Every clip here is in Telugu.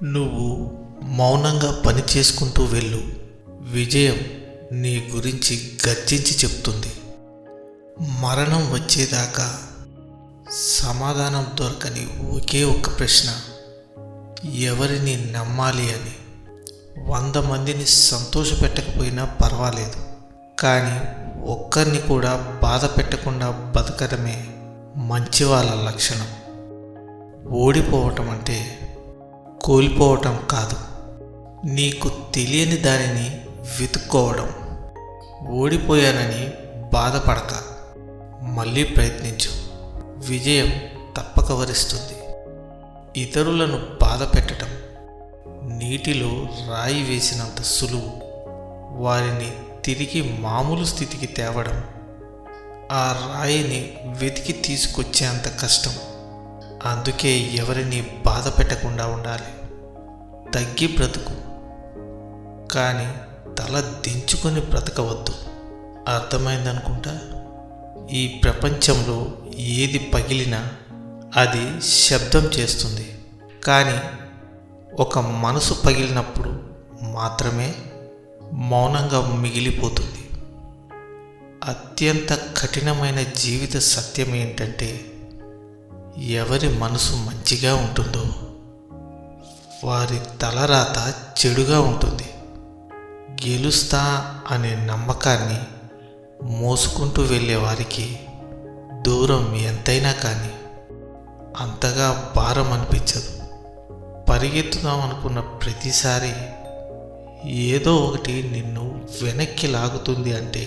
నువ్వు మౌనంగా పని చేసుకుంటూ వెళ్ళు. విజయం నీ గురించి గర్జించి చెప్తుంది. మరణం వచ్చేదాకా సమాధానం దొరకని ఒకే ఒక్క ప్రశ్న, ఎవరిని నమ్మాలి అని. 100 మందిని సంతోషపెట్టకపోయినా పర్వాలేదు, కానీ ఒక్కరిని కూడా బాధ పెట్టకుండా బతకడమే మంచి వాళ్ళ లక్షణం. ఓడిపోవటం అంటే కోల్పోవటం కాదు, నీకు తెలియని దానిని వెతుక్కోవడం. ఓడిపోయానని బాధపడక మళ్ళీ ప్రయత్నించు, విజయం తప్పక వరిస్తుంది. ఇతరులను బాధ పెట్టడం నీటిలో రాయి వేసినంత సులువు, వారిని తిరిగి మామూలు స్థితికి తేవడం ఆ రాయిని వెతికి తీసుకొచ్చేంత కష్టం. అందుకే ఎవరిని బాధ పెట్టకుండా ఉండాలి. తగ్గి బ్రతుకు, కానీ తల దించుకొని బ్రతకవద్దు. అర్థమైందనుకుంటా. ఈ ప్రపంచంలో ఏది పగిలినా అది శబ్దం చేస్తుంది, కానీ ఒక మనసు పగిలినప్పుడు మాత్రమే మౌనంగా మిగిలిపోతుంది. అత్యంత కఠినమైన జీవిత సత్యం ఏంటంటే, ఎవరి మనసు మంచిగా ఉంటుందో వారి తలరాత చెడుగా ఉంటుంది. గెలుస్తా అనే నమ్మకాన్ని మోసుకుంటూ వెళ్ళే వారికి దూరం ఎంతైనా కానీ అంతగా భారం అనిపించదు. పరిగెత్తుదాం అనుకున్న ప్రతిసారి ఏదో ఒకటి నిన్ను వెనక్కి లాగుతుంది అంటే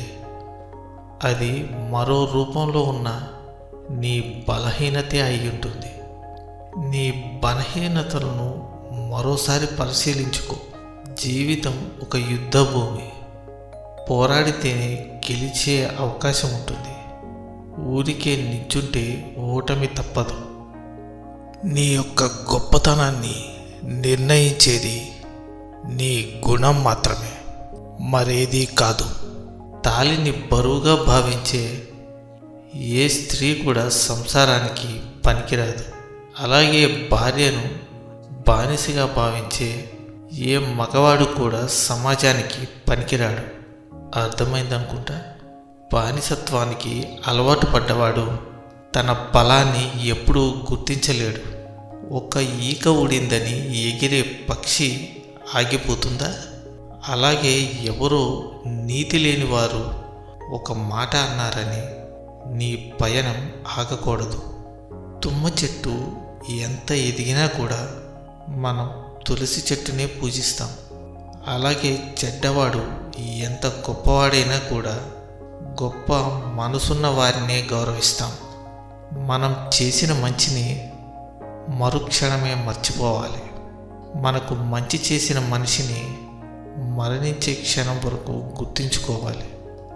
అది మరో రూపంలో ఉన్న నీ బలహీనతే అయి ఉంటుంది. నీ బలహీనతలను మరోసారి పరిశీలించుకో. జీవితం ఒక యుద్ధ భూమి, పోరాడితేనే గెలిచే అవకాశం ఉంటుంది. ఊరికే నిల్చుంటే ఓటమి తప్పదు. నీ యొక్క గొప్పతనాన్ని నిర్ణయించేది నీ గుణం మాత్రమే, మరేదీ కాదు. తాళిని బరువుగా భావించే ఏ స్త్రీ కూడా సంసారానికి పనికిరాదు. అలాగే భార్యను బానిసగా భావించే ఏ మగవాడు కూడా సమాజానికి పనికిరాడు. అర్థమైందనుకుంటా. బానిసత్వానికి అలవాటు పడ్డవాడు తన బలాన్ని ఎప్పుడూ గుర్తించలేడు. ఒక ఈక ఊడిందని ఎగిరే పక్షి ఆగిపోతుందా? అలాగే ఎవరో నీతి లేని వారు ఒక మాట అన్నారని నీ పయనం ఆగకూడదు. తుమ్మ చెట్టు ఎంత ఎదిగినా కూడా మనం తులసి చెట్టునే పూజిస్తాం. అలాగే చెడ్డవాడు ఎంత గొప్పవాడైనా కూడా గొప్ప మనసున్న వారినే గౌరవిస్తాం. మనం చేసిన మంచిని మరుక్షణమే మర్చిపోవాలి. మనకు మంచి చేసిన మనిషిని మరణించే క్షణం వరకు గుర్తుంచుకోవాలి.